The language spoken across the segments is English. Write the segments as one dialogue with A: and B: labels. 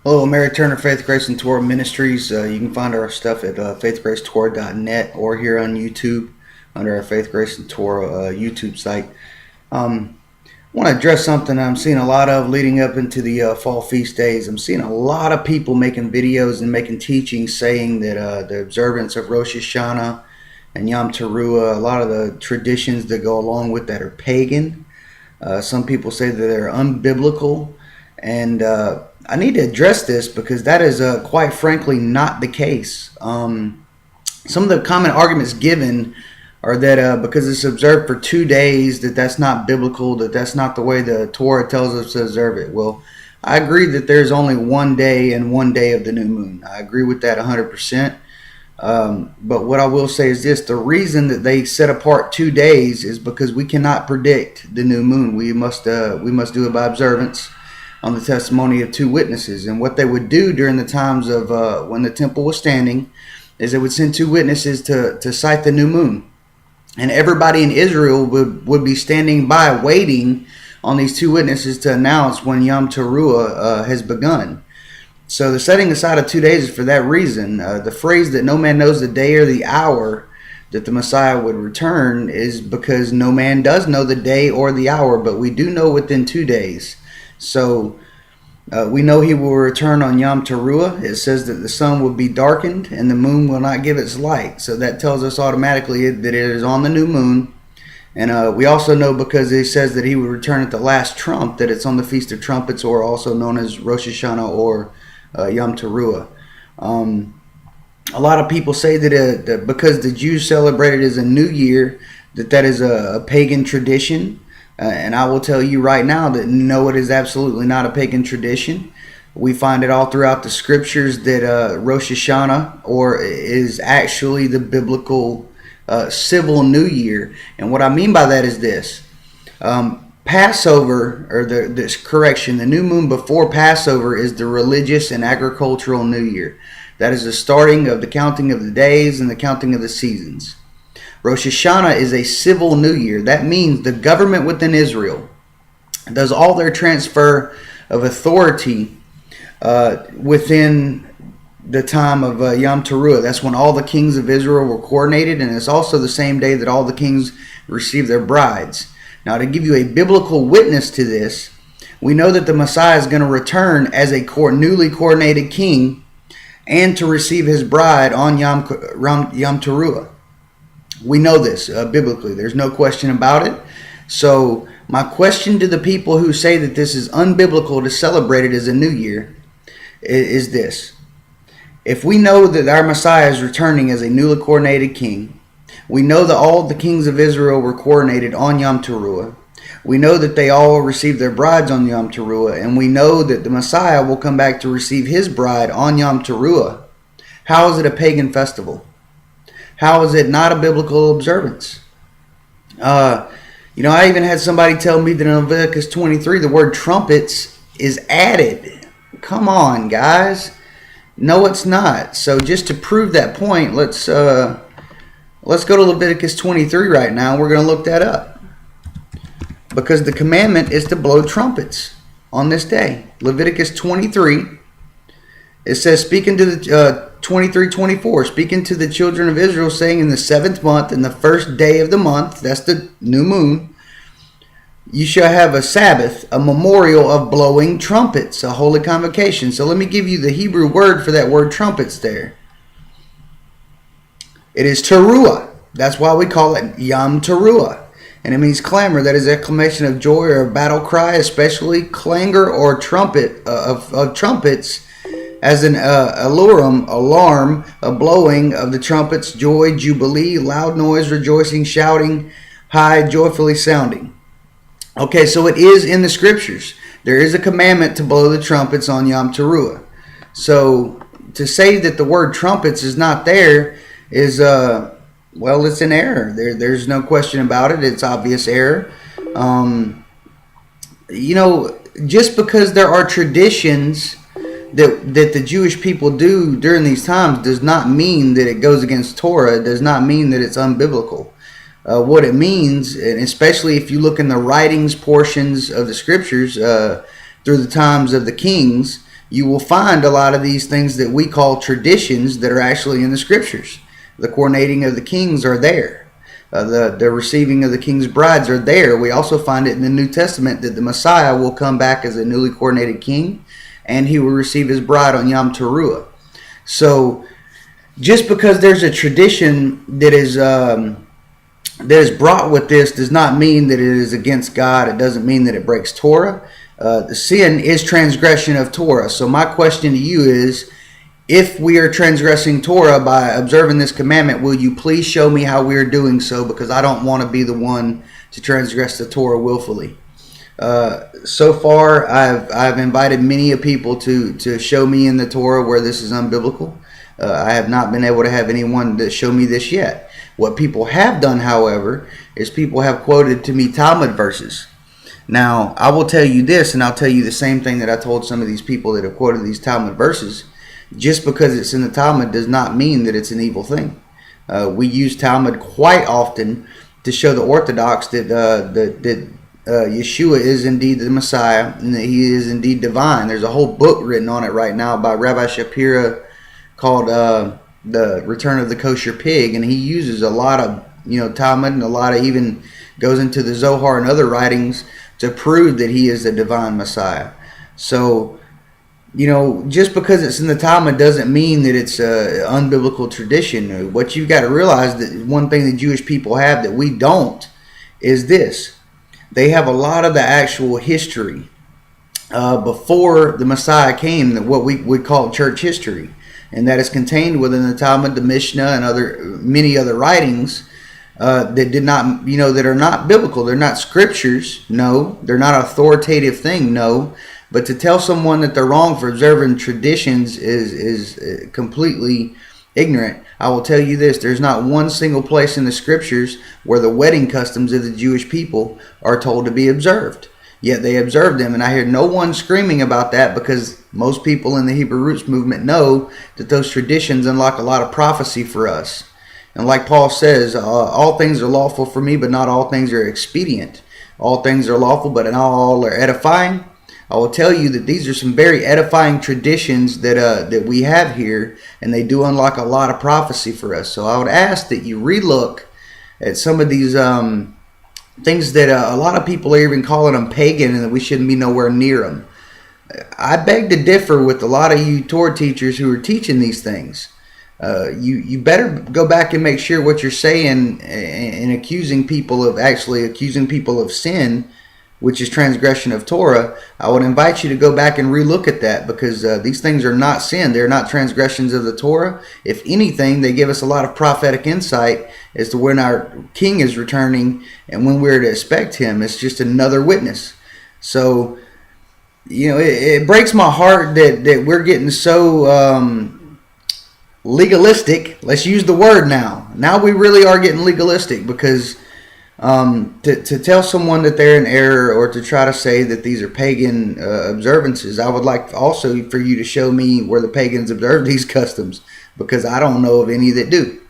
A: Hello, Mary Turner, Faith, Grace, and Torah Ministries. You can find our stuff at faithgracetorah.net or here on YouTube under our Faith, Grace, and Torah YouTube site. I want to address something I'm seeing a lot of leading up into the fall feast days. I'm seeing a lot of people making videos and making teachings saying that the observance of Rosh Hashanah and Yom Teruah, a lot of the traditions that go along with that are pagan. Some people say that they're unbiblical, and I need to address this because that is quite frankly not the case. Some of the common arguments given are that because it's observed for 2 days, that's not biblical, that's not the way the Torah tells us to observe it. Well, I agree that there's only 1 day and 1 day of the new moon. I agree with that 100%. But what I will say is this: the reason that they set apart 2 days is because we cannot predict the new moon. We must do it by observance on the testimony of 2 witnesses. And what they would do during the times of when the temple was standing is they would send 2 witnesses to sight the new moon. And everybody in Israel would be standing by waiting on these 2 witnesses to announce when Yom Teruah has begun. So the setting aside of 2 days is for that reason. The phrase that no man knows the day or the hour that the Messiah would return is because no man does know the day or the hour, but we do know within 2 days. So we know he will return on Yom Teruah. It says that the sun will be darkened and the moon will not give its light. So that tells us automatically that it is on the new moon. And we also know, because it says that he will return at the last trump, that it's on the Feast of Trumpets, or also known as Rosh Hashanah or Yom Teruah. A lot of people say that because the Jews celebrate it as a new year, that is a pagan tradition. And I will tell you right now that no, it is absolutely not a pagan tradition. We find it all throughout the scriptures that Rosh Hashanah is actually the biblical civil new year. And what I mean by that is this. Passover, or the new moon before Passover is the religious and agricultural new year. That is the starting of the counting of the days and the counting of the seasons. Rosh Hashanah is a civil new year. That means the government within Israel does all their transfer of authority within the time of Yom Teruah. That's when all the kings of Israel were coronated, and it's also the same day that all the kings received their brides. Now, to give you a biblical witness to this, we know that the Messiah is going to return as a newly coronated king and to receive his bride on Yom Teruah. We know this biblically. There's no question about it. So my question to the people who say that this is unbiblical to celebrate it as a new year is this. If we know that our Messiah is returning as a newly coronated king, we know that all the kings of Israel were coronated on Yom Teruah. We know that they all received their brides on Yom Teruah, and we know that the Messiah will come back to receive his bride on Yom Teruah. How is it a pagan festival? How is it not a biblical observance? I even had somebody tell me that in Leviticus 23, the word trumpets is added. Come on, guys. No, it's not. So just to prove that point, let's go to Leviticus 23 right now. We're going to look that up. Because the commandment is to blow trumpets on this day. Leviticus 23, it says, speaking to the 23:24, speaking to the children of Israel, saying, in the 7th month, in the 1st day of the month, that's the new moon, you shall have a Sabbath, a memorial of blowing trumpets, a holy convocation. So let me give you the Hebrew word for that word trumpets there. It is teruah. That's why we call it Yom Teruah. And it means clamor, that is exclamation of joy or a battle cry, especially clangor or trumpet of trumpets, as an alarm, a blowing of the trumpets, joy, jubilee, loud noise, rejoicing, shouting, high, joyfully sounding. Okay, so it is in the scriptures. There is a commandment to blow the trumpets on Yom Teruah. So to say that the word trumpets is not there is, it's an error. There's no question about it. It's obvious error. Just because there are traditions that the Jewish people do during these times does not mean that it goes against Torah. It does not mean that it's unbiblical. What it means, and especially if you look in the writings portions of the scriptures through the times of the kings, you will find a lot of these things that we call traditions that are actually in the scriptures. The coronating of the kings are there. The receiving of the king's brides are there. We also find it in the New Testament that the Messiah will come back as a newly coronated king, and he will receive his bride on Yom Teruah. So just because there's a tradition that is brought with this does not mean that it is against God. It doesn't mean that it breaks Torah. The sin is transgression of Torah. So my question to you is, if we are transgressing Torah by observing this commandment, will you please show me how we are doing so? Because I don't want to be the one to transgress the Torah willfully. So far, I've invited many people to show me in the Torah where this is unbiblical. I have not been able to have anyone to show me this yet. What people have done, however, is people have quoted to me Talmud verses. Now, I will tell you this, and I'll tell you the same thing that I told some of these people that have quoted these Talmud verses. Just because it's in the Talmud does not mean that it's an evil thing. We use Talmud quite often to show the Orthodox that Yeshua is indeed the Messiah and that he is indeed divine. There's a whole book written on it right now by Rabbi Shapira called The Return of the Kosher Pig, and he uses a lot of Talmud, and a lot of even goes into the Zohar and other writings to prove that he is the divine Messiah. So just because it's in the Talmud doesn't mean that it's an unbiblical tradition. What you've got to realize, that one thing the Jewish people have that we don't is this. They have a lot of the actual history before the Messiah came, what we would call church history. And that is contained within the Talmud, the Mishnah, and many other writings that did not, that are not biblical. They're not scriptures, no. They're not an authoritative thing, no. But to tell someone that they're wrong for observing traditions is completely ignorant. I will tell you this, there's not one single place in the scriptures where the wedding customs of the Jewish people are told to be observed. Yet they observe them, and I hear no one screaming about that, because most people in the Hebrew Roots movement know that those traditions unlock a lot of prophecy for us. And like Paul says, all things are lawful for me, but not all things are expedient. All things are lawful, but not all are edifying. I will tell you that these are some very edifying traditions that we have here, and they do unlock a lot of prophecy for us. So I would ask that you relook at some of these things that a lot of people are even calling them pagan, and that we shouldn't be nowhere near them. I beg to differ with a lot of you Torah teachers who are teaching these things. You better go back and make sure what you're saying and accusing people of sin, which is transgression of Torah. I would invite you to go back and relook at that, because these things are not sin. They're not transgressions of the Torah. If anything, they give us a lot of prophetic insight as to when our King is returning and when we're to expect him. It's just another witness. So, it breaks my heart that we're getting so legalistic. Let's use the word now. Now we really are getting legalistic, because to tell someone that they're in error, or to try to say that these are pagan observances, I would like also for you to show me where the pagans observe these customs, because I don't know of any that do.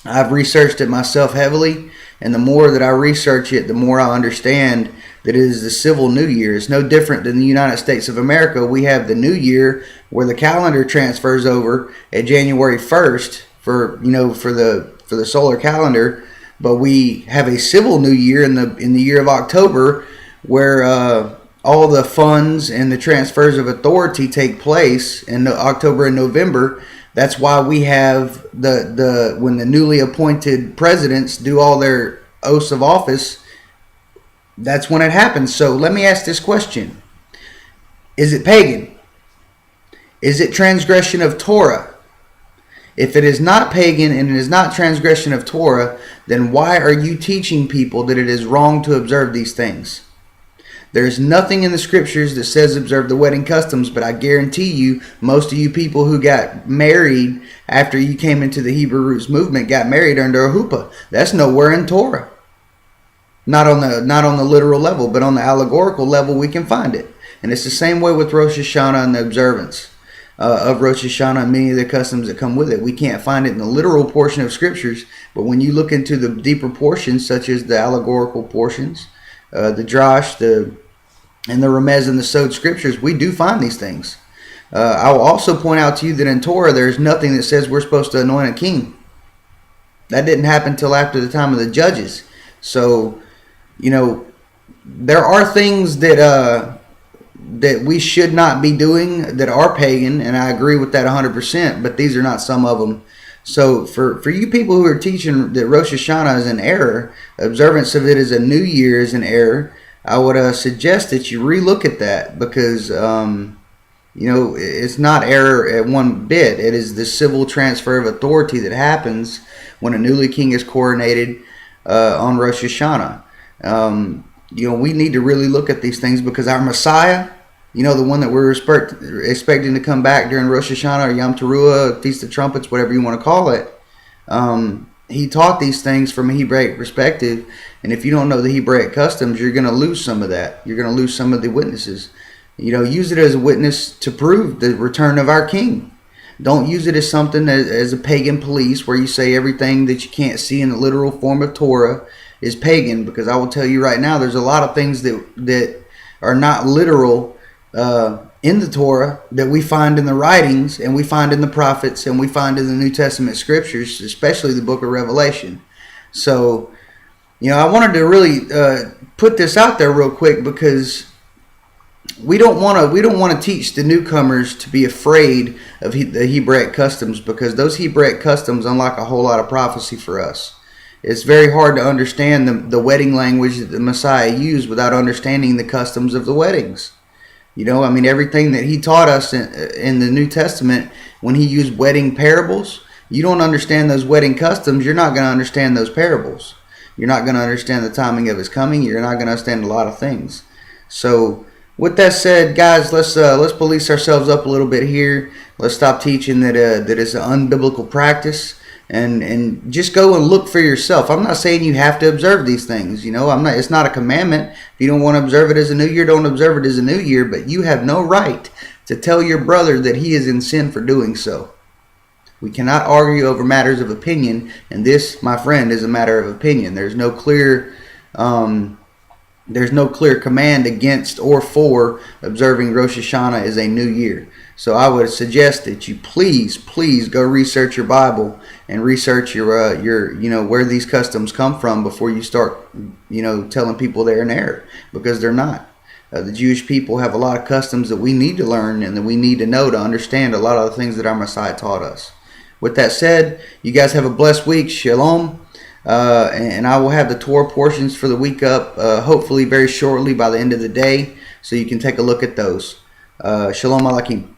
A: I've researched it myself heavily, and the more that I research it, the more I understand that it is the civil New Year. It's no different than the United States of America. We have the New Year, where the calendar transfers over at January 1st for the solar calendar. But we have a civil New Year in the year of October, where all the funds and the transfers of authority take place in October and November. That's why we have when the newly appointed presidents do all their oaths of office. That's when it happens. So let me ask this question: is it pagan? Is it transgression of Torah? If it is not pagan and it is not transgression of Torah, then why are you teaching people that it is wrong to observe these things? There's nothing in the scriptures that says observe the wedding customs, but I guarantee you, most of you people who got married after you came into the Hebrew Roots movement got married under a huppah. That's nowhere in Torah. Not on the literal level, but on the allegorical level we can find it. And it's the same way with Rosh Hashanah and the observance of Rosh Hashanah and many of the customs that come with it. We can't find it in the literal portion of scriptures, but when you look into the deeper portions, such as the allegorical portions, the drash, the and the Remez and the Sod scriptures, we do find these things. I will also point out to you that in Torah there's nothing that says we're supposed to anoint a king. That didn't happen until after the time of the judges. So, there are things that we should not be doing that are pagan, and I agree with that 100%, but these are not some of them. So for you people who are teaching that Rosh Hashanah is an error, observance of it as a new year is an error, I would suggest that you relook at that, because it's not error at one bit. It is the civil transfer of authority that happens when a newly king is coronated on Rosh Hashanah. We need to really look at these things, because our Messiah, the one that we're expecting to come back during Rosh Hashanah or Yom Teruah, Feast of Trumpets, whatever you want to call it, he taught these things from a Hebraic perspective. And if you don't know the Hebraic customs, you're going to lose some of that. You're going to lose some of the witnesses. Use it as a witness to prove the return of our King. Don't use it as something as a pagan police where you say everything that you can't see in the literal form of Torah is pagan, because I will tell you right now, there's a lot of things that are not literal in the Torah that we find in the writings, and we find in the prophets, and we find in the New Testament scriptures, especially the book of Revelation. So, I wanted to really put this out there real quick, because we don't want to teach the newcomers to be afraid of the Hebraic customs, because those Hebraic customs unlock a whole lot of prophecy for us. It's very hard to understand the wedding language that the Messiah used without understanding the customs of the weddings. Everything that he taught us in the New Testament, when he used wedding parables, you don't understand those wedding customs, you're not going to understand those parables. You're not going to understand the timing of his coming. You're not going to understand a lot of things. So, with that said, guys, let's police ourselves up a little bit here. Let's stop teaching that it's an unbiblical practice, and just go and look for yourself. I'm not saying you have to observe these things. It's not a commandment. If you don't want to observe it as a new year, don't observe it as a new year. But you have no right to tell your brother that he is in sin for doing so. We cannot argue over matters of opinion, and this, my friend, is a matter of opinion. There's no clear command against or for observing Rosh Hashanah as a new year. So I would suggest that you please go research your Bible and research your where these customs come from before you start telling people they're in error, because they're not. The Jewish people have a lot of customs that we need to learn and that we need to know to understand a lot of the things that our Messiah taught us. With that said, you guys have a blessed week. Shalom. And I will have the Torah portions for the week up, hopefully very shortly by the end of the day, so you can take a look at those. Shalom Aleichem.